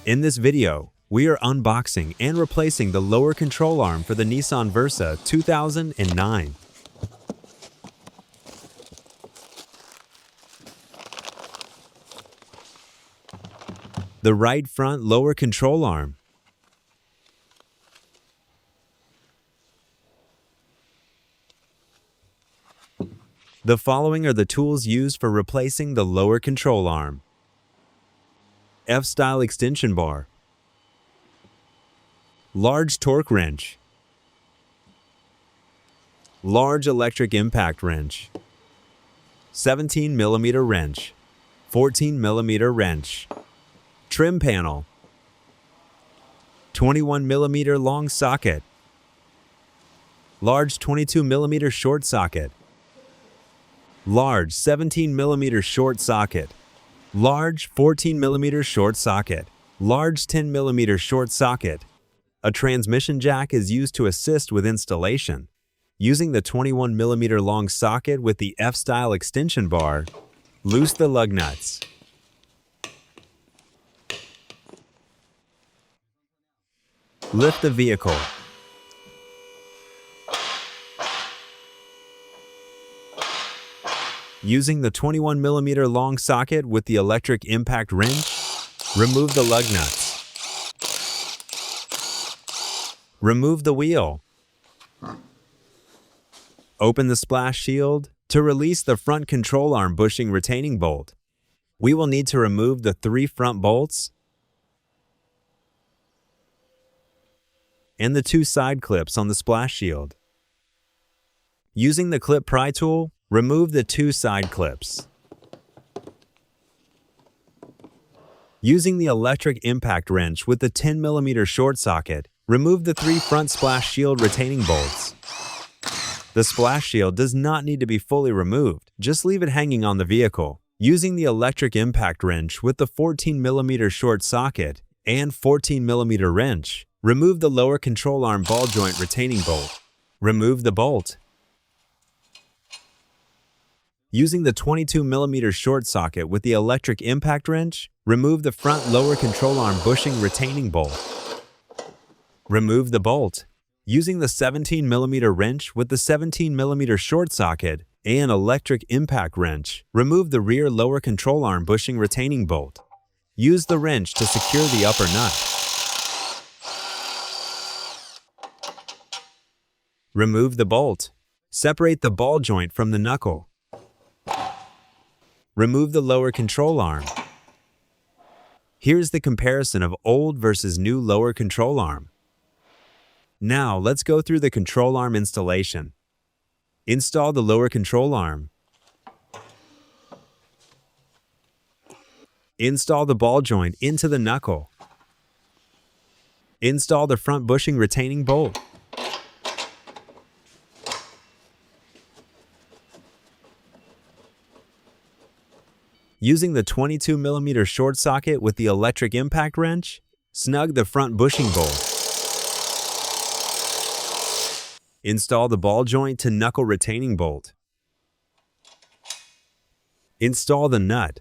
In this video, we are unboxing and replacing the lower control arm for the Nissan Versa 2009. The right front lower control arm. The following are the tools used for replacing the lower control arm. F-style extension bar. Large torque wrench. Large electric impact wrench. 17mm wrench. 14mm wrench. Trim panel. 21mm long socket. Large 22mm short socket. Large 17mm short socket. Large 14mm short socket. Large 10mm short socket. A transmission jack is used to assist with installation. Using the 21mm long socket with the F-style extension bar, loose the lug nuts. Lift the vehicle. Using the 21mm long socket with the electric impact wrench, remove the lug nuts. Remove the wheel. Open the splash shield to release the front control arm bushing retaining bolt. We will need to remove the 3 front bolts and the 2 side clips on the splash shield. Using the clip pry tool, remove the 2 side clips. Using the electric impact wrench with the 10mm short socket, remove the 3 front splash shield retaining bolts. The splash shield does not need to be fully removed, just leave it hanging on the vehicle. Using the electric impact wrench with the 14mm short socket and 14mm wrench, remove the lower control arm ball joint retaining bolt. Remove the bolt. Using the 22mm short socket with the electric impact wrench, remove the front lower control arm bushing retaining bolt. Remove the bolt. Using the 17mm wrench with the 17mm short socket and electric impact wrench, remove the rear lower control arm bushing retaining bolt. Use the wrench to secure the upper nut. Remove the bolt. Separate the ball joint from the knuckle. Remove the lower control arm. Here's the comparison of old versus new lower control arm. Now, let's go through the control arm installation. Install the lower control arm. Install the ball joint into the knuckle. Install the front bushing retaining bolt. Using the 22mm short socket with the electric impact wrench, snug the front bushing bolt. Install the ball joint to knuckle retaining bolt. Install the nut.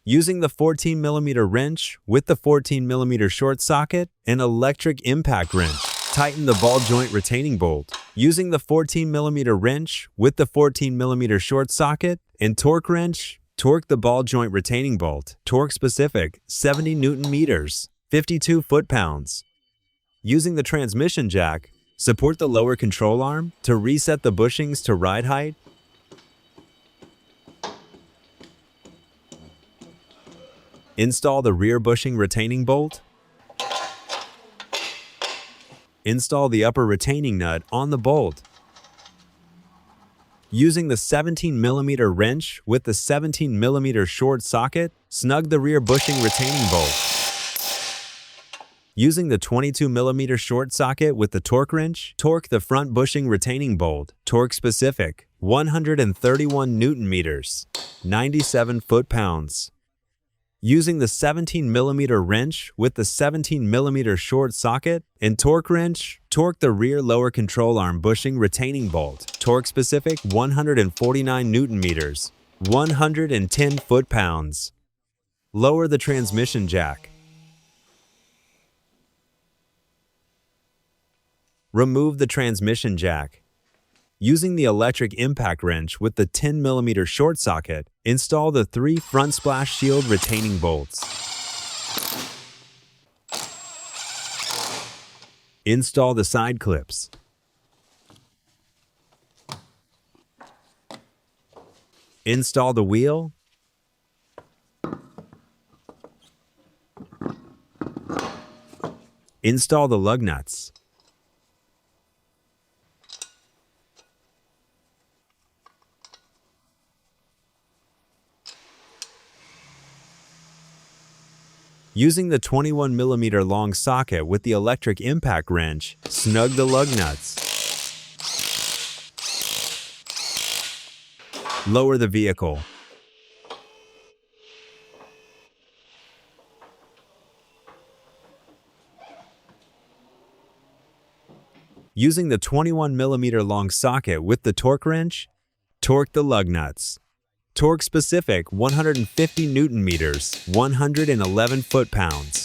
Using the 14mm wrench with the 14mm short socket and electric impact wrench, tighten the ball joint retaining bolt. Using the 14mm wrench with the 14mm short socket and torque wrench, torque the ball joint retaining bolt. Torque specific, 70 Nm, 52 foot-pounds. Using the transmission jack, support the lower control arm to reset the bushings to ride height. Install the rear bushing retaining bolt. Install the upper retaining nut on the bolt. Using the 17mm wrench with the 17mm short socket, snug the rear bushing retaining bolt. Using the 22mm short socket with the torque wrench, torque the front bushing retaining bolt. Torque specific, 131 Nm, 97 foot-pounds. Using the 17mm wrench with the 17mm short socket and torque wrench, torque the rear lower control arm bushing retaining bolt. Torque specific, 149 Nm, 110 foot-pounds. Lower the transmission jack. Remove the transmission jack. Using the electric impact wrench with the 10mm short socket, install the 3 front splash shield retaining bolts. Install the side clips. Install the wheel. Install the lug nuts. Using the 21mm long socket with the electric impact wrench, snug the lug nuts. Lower the vehicle. Using the 21mm long socket with the torque wrench, torque the lug nuts. Torque specific 150 Newton meters, 111 foot-pounds.